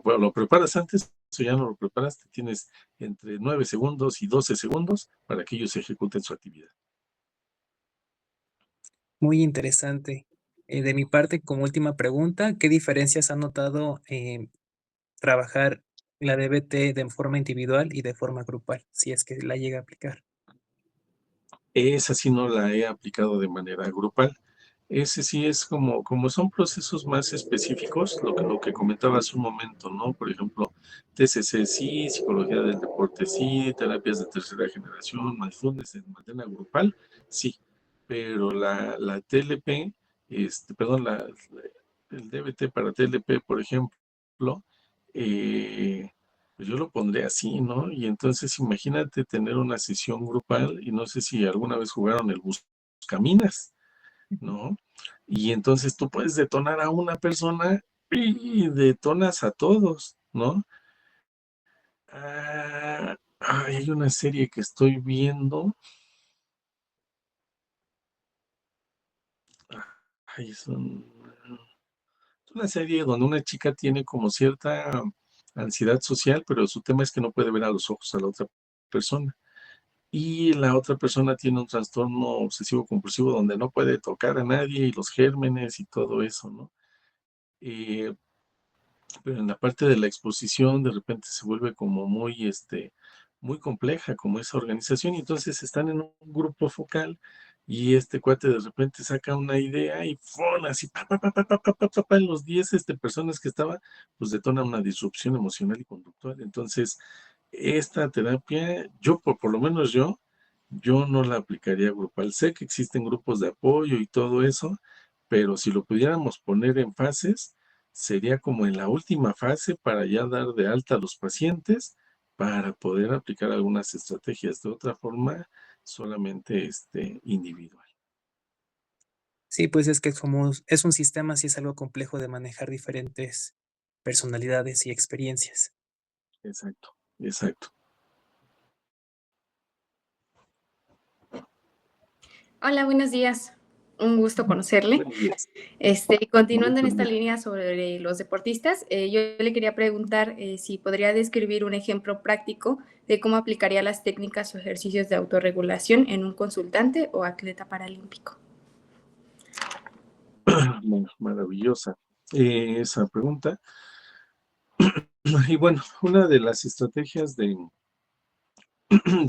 bueno, lo preparas antes o ya no lo preparaste, tienes entre 9 segundos y 12 segundos para que ellos ejecuten su actividad. Muy interesante. De mi parte, como última pregunta, ¿qué diferencias ha notado trabajar la DBT de forma individual y de forma grupal, si es que la llega a aplicar? Esa sí no la he aplicado de manera grupal. Ese sí es como son procesos más específicos, lo que comentaba hace un momento, ¿no? Por ejemplo, TCC sí, psicología del deporte sí, terapias de tercera generación, mindfulness en manera grupal, sí. Pero la TLP, perdón, el DBT para TLP, por ejemplo, eh, pues yo lo pondré así, ¿no? Y entonces imagínate tener una sesión grupal y no sé si alguna vez jugaron el Buscaminas, ¿no? Y entonces tú puedes detonar a una persona y detonas a todos, ¿no? Hay una serie que estoy viendo. Es una serie donde una chica tiene como cierta ansiedad social, pero su tema es que no puede ver a los ojos a la otra persona. Y la otra persona tiene un trastorno obsesivo compulsivo donde no puede tocar a nadie y los gérmenes y todo eso, ¿no? Eh, pero en la parte de la exposición de repente se vuelve como muy compleja como esa organización y entonces están en un grupo focal y este cuate de repente saca una idea y ¡fum! Así pa, en los 10 personas que estaba, pues detona una disrupción emocional y conductual. Entonces, esta terapia, por lo menos yo no la aplicaría grupal. Sé que existen grupos de apoyo y todo eso, pero si lo pudiéramos poner en fases, sería como en la última fase para ya dar de alta a los pacientes para poder aplicar algunas estrategias. De otra forma, solamente individual. Sí, pues es que como es un sistema, sí es algo complejo de manejar diferentes personalidades y experiencias. Exacto, exacto. Hola, buenos días. Un gusto conocerle. Buenos días. Un Continuando gusto en el esta mío. línea sobre los deportistas, yo le quería preguntar si podría describir un ejemplo práctico de cómo aplicaría las técnicas o ejercicios de autorregulación en un consultante o atleta paralímpico. Bueno, maravillosa esa pregunta. Y bueno, una de las estrategias de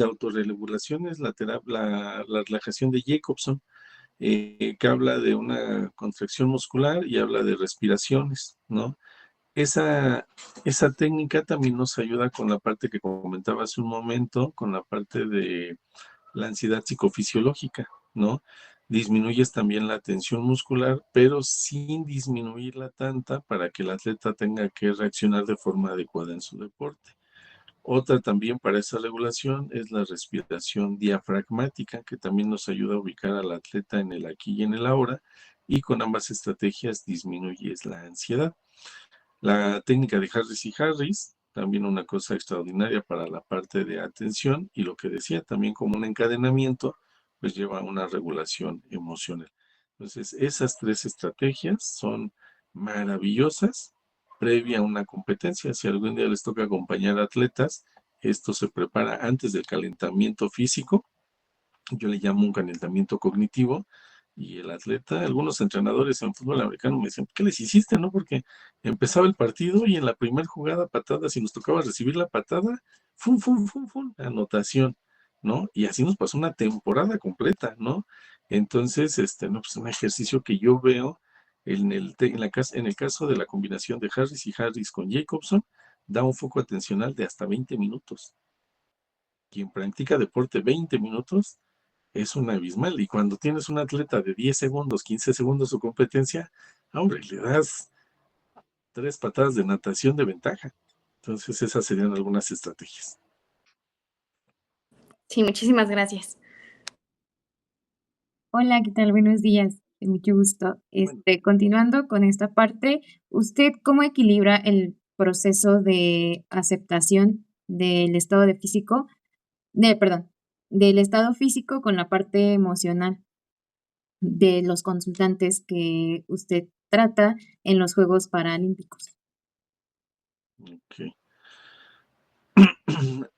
autorregulación es la relajación de Jacobson, que habla de una contracción muscular y habla de respiraciones, ¿no? Esa técnica también nos ayuda con la parte que comentaba hace un momento, con la parte de la ansiedad psicofisiológica, ¿no? Disminuyes también la tensión muscular, pero sin disminuirla tanta para que el atleta tenga que reaccionar de forma adecuada en su deporte. Otra también para esa regulación es la respiración diafragmática, que también nos ayuda a ubicar al atleta en el aquí y en el ahora, y con ambas estrategias disminuyes la ansiedad. La técnica de Harris y Harris, también una cosa extraordinaria para la parte de atención, y lo que decía también como un encadenamiento, pues lleva a una regulación emocional. Entonces, esas tres estrategias son maravillosas previa a una competencia. Si algún día les toca acompañar a atletas, esto se prepara antes del calentamiento físico, yo le llamo un calentamiento cognitivo, y el atleta, algunos entrenadores en fútbol americano me decían, ¿qué les hiciste, no? Porque empezaba el partido y en la primera jugada patada, si nos tocaba recibir la patada, fum, fum, fum, fum, anotación, ¿no? Y así nos pasó una temporada completa, ¿no? Entonces, no, pues un ejercicio que yo veo En el caso de la combinación de Harris y Harris con Jacobson, da un foco atencional de hasta 20 minutos. Quien practica deporte 20 minutos es un abismal. Y cuando tienes un atleta de 10 segundos, 15 segundos su competencia, hombre, le das 3 patadas de natación de ventaja. Entonces, esas serían algunas estrategias. Sí, muchísimas gracias. Hola, ¿qué tal? Buenos días. Mucho gusto. Bueno, Continuando con esta parte, ¿usted cómo equilibra el proceso de aceptación del estado de físico, perdón, del estado físico con la parte emocional de los consultantes que usted trata en los Juegos Paralímpicos? ok.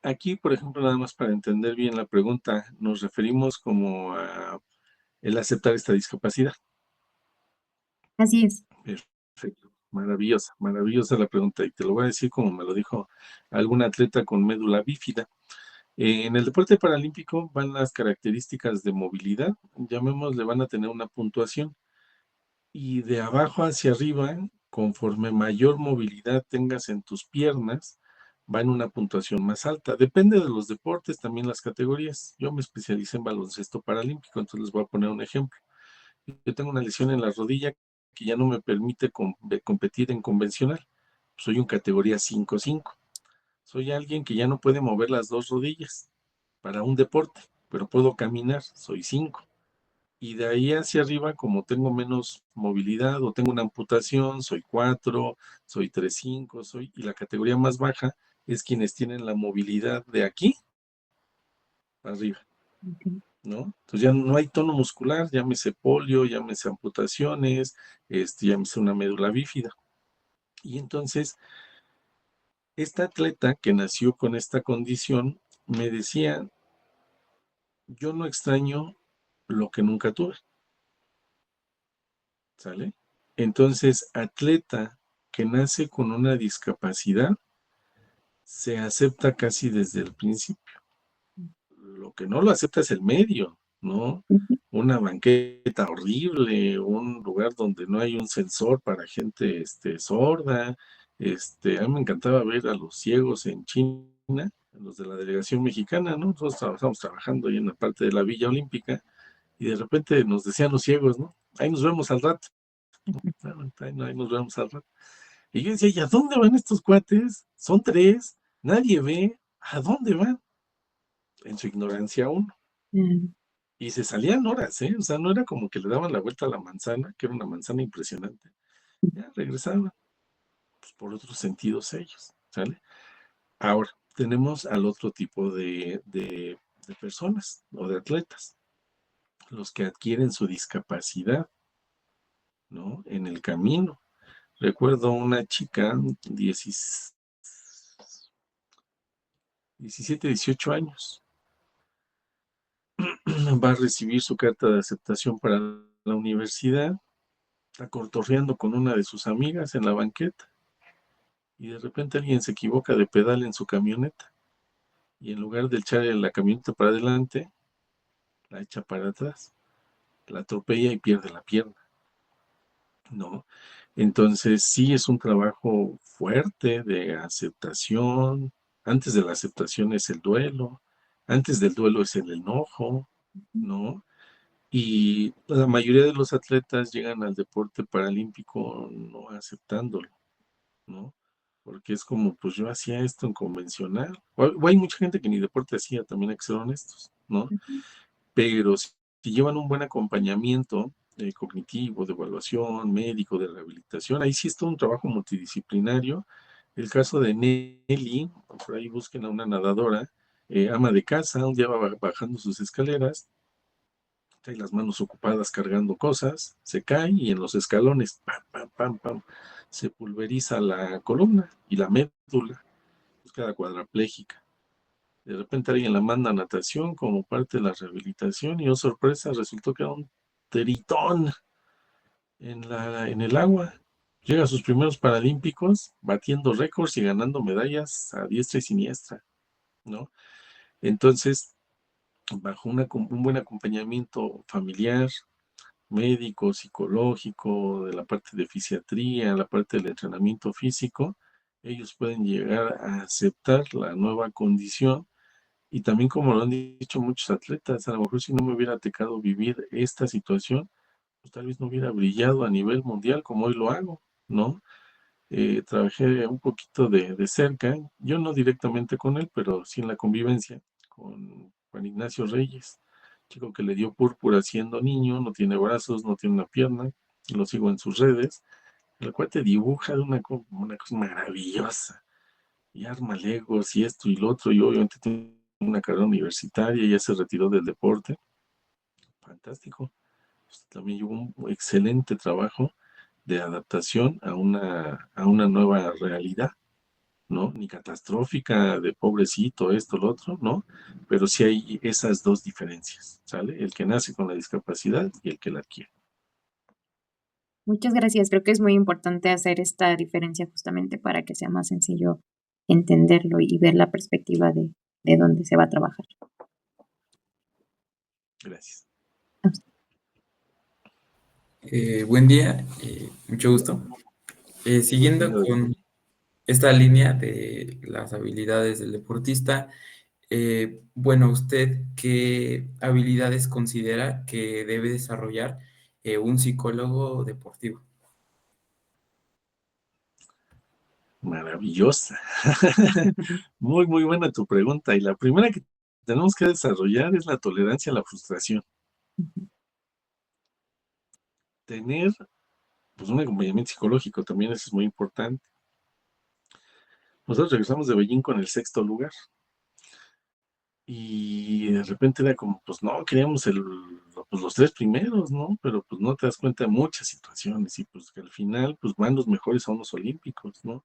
Aquí, por ejemplo, nada más para entender bien la pregunta, nos referimos como a el aceptar esta discapacidad. Así es. Perfecto, maravillosa, maravillosa la pregunta y te lo voy a decir como me lo dijo algún atleta con médula bífida. En el deporte paralímpico van las características de movilidad, llamémosle, van a tener una puntuación y de abajo hacia arriba, conforme mayor movilidad tengas en tus piernas, va en una puntuación más alta. Depende de los deportes, también las categorías. Yo me especialicé en baloncesto paralímpico, entonces les voy a poner un ejemplo. Yo tengo una lesión en la rodilla que ya no me permite competir en convencional. Soy un categoría 5-5. Soy alguien que ya no puede mover las dos rodillas para un deporte, pero puedo caminar, soy 5. Y de ahí hacia arriba, como tengo menos movilidad o tengo una amputación, soy 4, soy 3-5, y la categoría más baja es quienes tienen la movilidad de aquí para arriba, Ok. ¿no? Entonces ya no hay tono muscular, llámese polio, llámese amputaciones, llámese una médula bífida. Y entonces, esta atleta que nació con esta condición me decía, yo no extraño lo que nunca tuve, ¿sale? Entonces, atleta que nace con una discapacidad se acepta casi desde el principio. Lo que no lo acepta es el medio, ¿no? Ujú. Una banqueta horrible, un lugar donde no hay un sensor para gente sorda. A mí me encantaba ver a los ciegos en China, los de la delegación mexicana, ¿no? Nosotros estábamos trabajando ahí en la parte de la Villa Olímpica y de repente nos decían los ciegos, ¿no? Ahí nos vemos al rato. Bueno, ahí nos vemos al rato. Y yo decía, ¿y a dónde van estos cuates? Son 3, nadie ve, ¿a dónde van? En su ignorancia uno. Claro. Y se salían horas, ¿eh? O sea, no era como que le daban la vuelta a la manzana, que era una manzana impresionante. Ya regresaban, pues, por otros sentidos ellos, ¿sale? Ahora, tenemos al otro tipo de personas o de atletas, los que adquieren su discapacidad, ¿no? En el camino. Recuerdo una chica, 17, 18 años, va a recibir su carta de aceptación para la universidad, está cortorreando con una de sus amigas en la banqueta y de repente alguien se equivoca de pedal en su camioneta y en lugar de echarle la camioneta para adelante, la echa para atrás, la atropella y pierde la pierna, ¿no? Entonces sí es un trabajo fuerte de aceptación. Antes de la aceptación es el duelo, antes del duelo es el enojo, ¿no? Y la mayoría de los atletas llegan al deporte paralímpico no aceptándolo, ¿no? Porque es como, pues yo hacía esto en convencional. O hay mucha gente que ni deporte hacía, también hay que ser honestos, ¿no? Ujú. Pero si llevan un buen acompañamiento cognitivo, de evaluación, médico, de rehabilitación, ahí sí es todo un trabajo multidisciplinario. El caso de Nelly, por ahí busquen a una nadadora, ama de casa, un día va bajando sus escaleras, trae las manos ocupadas cargando cosas, se cae y en los escalones, pam, pam, pam, pam, se pulveriza la columna y la médula, pues queda cuadraplégica. De repente alguien la manda a natación como parte de la rehabilitación y, oh sorpresa, resultó que era un teritón en el agua. Llega a sus primeros paralímpicos batiendo récords y ganando medallas a diestra y siniestra, ¿no? Entonces, bajo un buen acompañamiento familiar, médico, psicológico, de la parte de fisiatría, la parte del entrenamiento físico, ellos pueden llegar a aceptar la nueva condición. Y también, como lo han dicho muchos atletas, a lo mejor si no me hubiera tocado vivir esta situación, pues tal vez no hubiera brillado a nivel mundial como hoy lo hago, ¿no? Trabajé un poquito de cerca, yo no directamente con él, pero sí en la convivencia con Juan Ignacio Reyes, chico que le dio púrpura siendo niño, no tiene brazos, no tiene una pierna, lo sigo en sus redes, el cual te dibuja de una cosa maravillosa, y arma legos y esto y lo otro, y obviamente tiene una carrera universitaria, ya se retiró del deporte, fantástico. Pues, también hubo un excelente trabajo de adaptación a una nueva realidad, ¿no? Ni catastrófica, de pobrecito, esto, lo otro, ¿no? Pero sí hay esas dos diferencias, ¿sale? El que nace con la discapacidad y el que la adquiere. Muchas gracias. Creo que es muy importante hacer esta diferencia justamente para que sea más sencillo entenderlo y ver la perspectiva de dónde se va a trabajar. Gracias. Buen día, mucho gusto. Siguiendo Venga, con esta línea de las habilidades del deportista, bueno, ¿usted qué habilidades considera que debe desarrollar un psicólogo deportivo? maravillosa. Muy, muy buena tu pregunta. Y la primera que tenemos que desarrollar es la tolerancia a la frustración. Tener, pues, un acompañamiento psicológico también, eso es muy importante. Nosotros regresamos de Beijing con el 6º lugar. Y de repente era como, pues no, queríamos pues, los 3 primeros, ¿no? Pero pues no te das cuenta de muchas situaciones y pues que al final pues van los mejores a unos olímpicos, ¿no?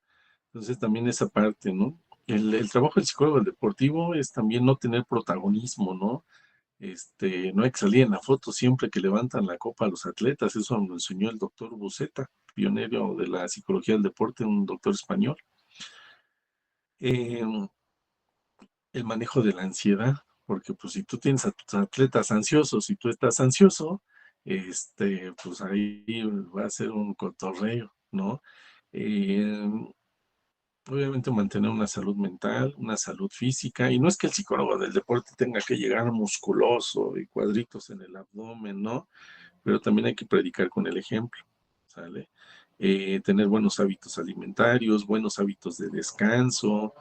Entonces también esa parte, ¿no? El trabajo del psicólogo deportivo es también no tener protagonismo, ¿no? No hay que salir en la foto siempre que levantan la copa a los atletas, eso nos lo enseñó el doctor Buceta, pionero de la psicología del deporte, un doctor español. Eh, el manejo de la ansiedad, porque pues si tú tienes a tus atletas ansiosos y tú estás ansioso, pues ahí va a ser un cotorreo, ¿no? Eh, Obviamente mantener una salud mental, una salud física, y no es que el psicólogo del deporte tenga que llegar musculoso y cuadritos en el abdomen, ¿no? Pero también hay que predicar con el ejemplo, ¿sale? Tener buenos hábitos alimentarios, buenos hábitos de descanso,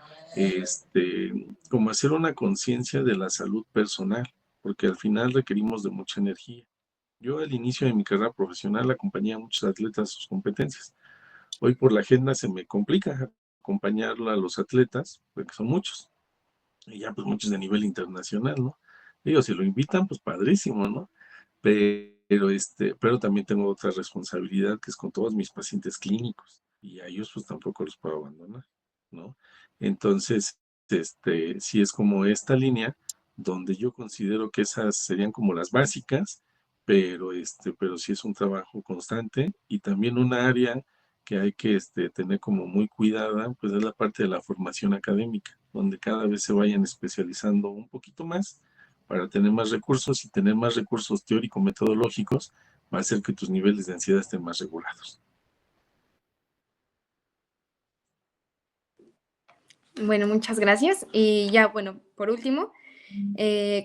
como hacer una conciencia de la salud personal, porque al final requerimos de mucha energía. Yo al inicio de mi carrera profesional acompañé a muchos atletas a sus competencias. Hoy por la agenda se me complica acompañarlo a los atletas, porque son muchos, y ya pues muchos de nivel internacional, ¿no? Digo, si lo invitan, pues padrísimo, ¿no? Pero también tengo otra responsabilidad que es con todos mis pacientes clínicos y a ellos pues tampoco los puedo abandonar, ¿no? Entonces, sí es como esta línea donde yo considero que esas serían como las básicas, pero sí es un trabajo constante y también una área que hay que tener como muy cuidada, pues es la parte de la formación académica, donde cada vez se vayan especializando un poquito más para tener más recursos y tener más recursos teórico-metodológicos va a hacer que tus niveles de ansiedad estén más regulados. Bueno, muchas gracias. Y ya, bueno, por último,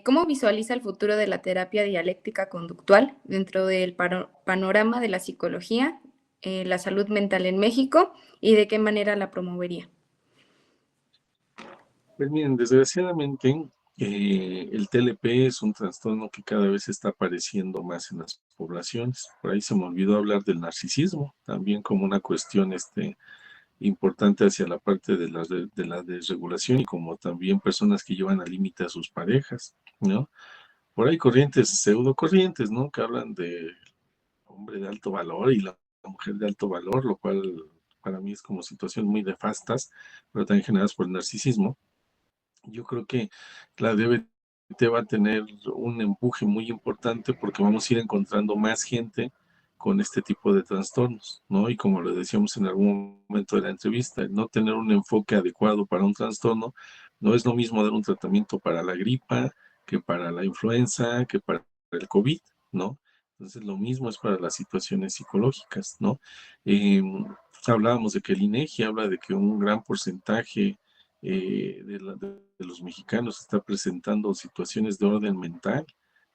¿cómo visualiza el futuro de la terapia dialéctica conductual dentro del panorama de la psicología, la salud mental en México y de qué manera la promovería? Pues miren, desgraciadamente el TLP es un trastorno que cada vez está apareciendo más en las poblaciones. Por ahí se me olvidó hablar del narcisismo, también como una cuestión importante hacia la parte de la desregulación y como también personas que llevan al límite a sus parejas, ¿no? Por ahí corrientes, pseudo corrientes, ¿no? Que hablan de hombre de alto valor y la mujer de alto valor, lo cual para mí es como situaciones muy nefastas, pero también generadas por el narcisismo. Yo creo que la DBT va a tener un empuje muy importante porque vamos a ir encontrando más gente con este tipo de trastornos, ¿no? Y como lo decíamos en algún momento de la entrevista, el no tener un enfoque adecuado para un trastorno no es lo mismo dar un tratamiento para la gripa que para la influenza, que para el COVID, ¿no? Entonces, lo mismo es para las situaciones psicológicas, ¿no? Hablábamos de que el INEGI habla de que un gran porcentaje de los mexicanos está presentando situaciones de orden mental,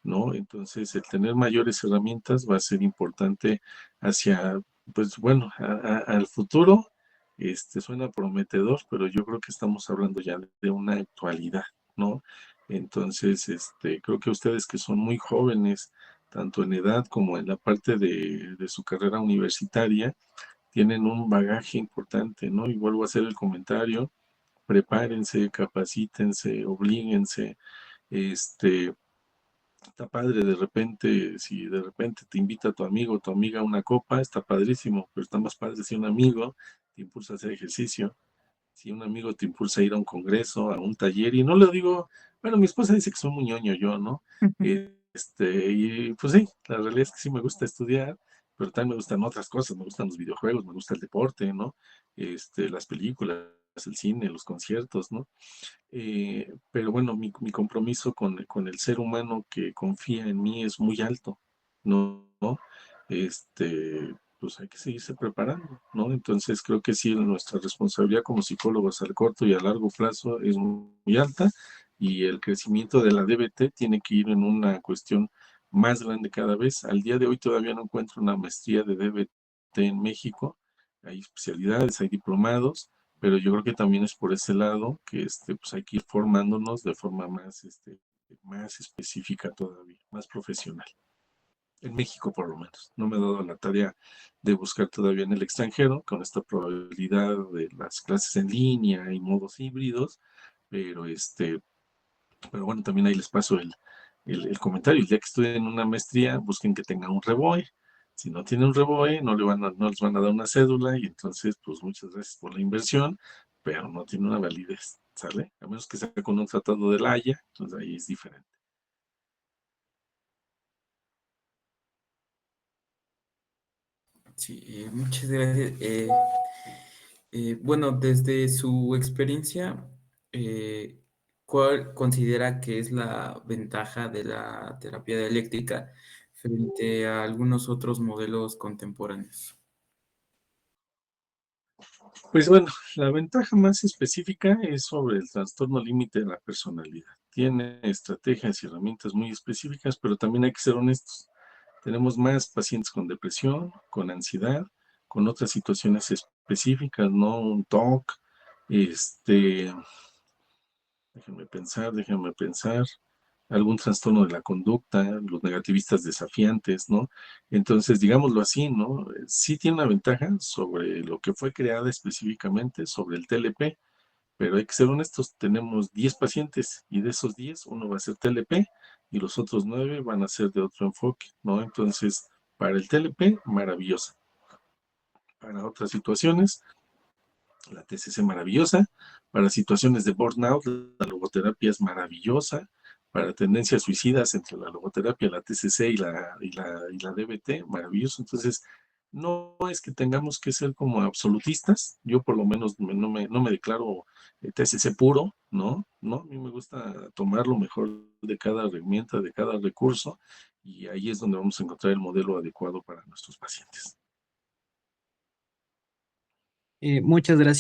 ¿no? Entonces, el tener mayores herramientas va a ser importante hacia, pues bueno, al futuro. Suena prometedor, pero yo creo que estamos hablando ya de una actualidad, ¿no? Entonces, creo que ustedes que son muy jóvenes, tanto en edad como en la parte de su carrera universitaria, tienen un bagaje importante, ¿no? Y vuelvo a hacer el comentario, prepárense, capacítense, oblíguense, este, está padre de repente, si de repente te invita tu amigo o tu amiga a una copa, está padrísimo, pero está más padre si un amigo te impulsa a hacer ejercicio, si un amigo te impulsa a ir a un congreso, a un taller, y no le digo, bueno, mi esposa dice que soy muy ñoño yo, ¿no? Y pues sí, la realidad es que sí me gusta estudiar, pero también me gustan otras cosas, me gustan los videojuegos, me gusta el deporte, ¿no? Las películas, el cine, los conciertos, ¿no? Pero bueno, mi compromiso con el ser humano que confía en mí es muy alto, ¿no? ¿No? Pues hay que seguirse preparando, ¿no? Entonces creo que sí, nuestra responsabilidad como psicólogos al corto y a largo plazo es muy alta y el crecimiento de la DBT tiene que ir en una cuestión más grande cada vez. Al día de hoy todavía no encuentro una maestría de DBT en México. Hay especialidades, hay diplomados, pero yo creo que también es por ese lado que pues hay que ir formándonos de forma más específica todavía, más profesional. En México por lo menos. No me he dado la tarea de buscar todavía en el extranjero con esta probabilidad de las clases en línea y modos híbridos, pero pero bueno, también ahí les paso el comentario. El día que estudien una maestría, busquen que tenga un REBOE. Si no tiene un REBOE, no les van a dar una cédula y entonces, pues muchas gracias por la inversión, pero no tiene una validez, ¿sale? A menos que sea con un tratado de La Haya, entonces ahí es diferente. Sí, muchas gracias. Bueno, desde su experiencia, eh, ¿cuál considera que es la ventaja de la terapia dialéctica frente a algunos otros modelos contemporáneos? Pues bueno, la ventaja más específica es sobre el trastorno límite de la personalidad. Tiene estrategias y herramientas muy específicas, pero también hay que ser honestos. Tenemos más pacientes con depresión, con ansiedad, con otras situaciones específicas, ¿no? Un TOC, este, déjenme pensar, algún trastorno de la conducta, los negativistas desafiantes, ¿no? Entonces, digámoslo así, ¿no? Sí tiene una ventaja sobre lo que fue creada específicamente, sobre el TLP, pero hay que ser honestos, tenemos 10 pacientes y de esos 10, uno va a ser TLP y los otros 9 van a ser de otro enfoque, ¿no? Entonces, para el TLP, maravillosa. Para otras situaciones, la TCC maravillosa. Para situaciones de burnout, la logoterapia es maravillosa. Para tendencias suicidas entre la logoterapia, la TCC y la DBT, maravilloso. Entonces, no es que tengamos que ser como absolutistas. Yo por lo menos no me declaro TCC puro, ¿no? No, a mí me gusta tomar lo mejor de cada herramienta, de cada recurso, y ahí es donde vamos a encontrar el modelo adecuado para nuestros pacientes. Muchas gracias.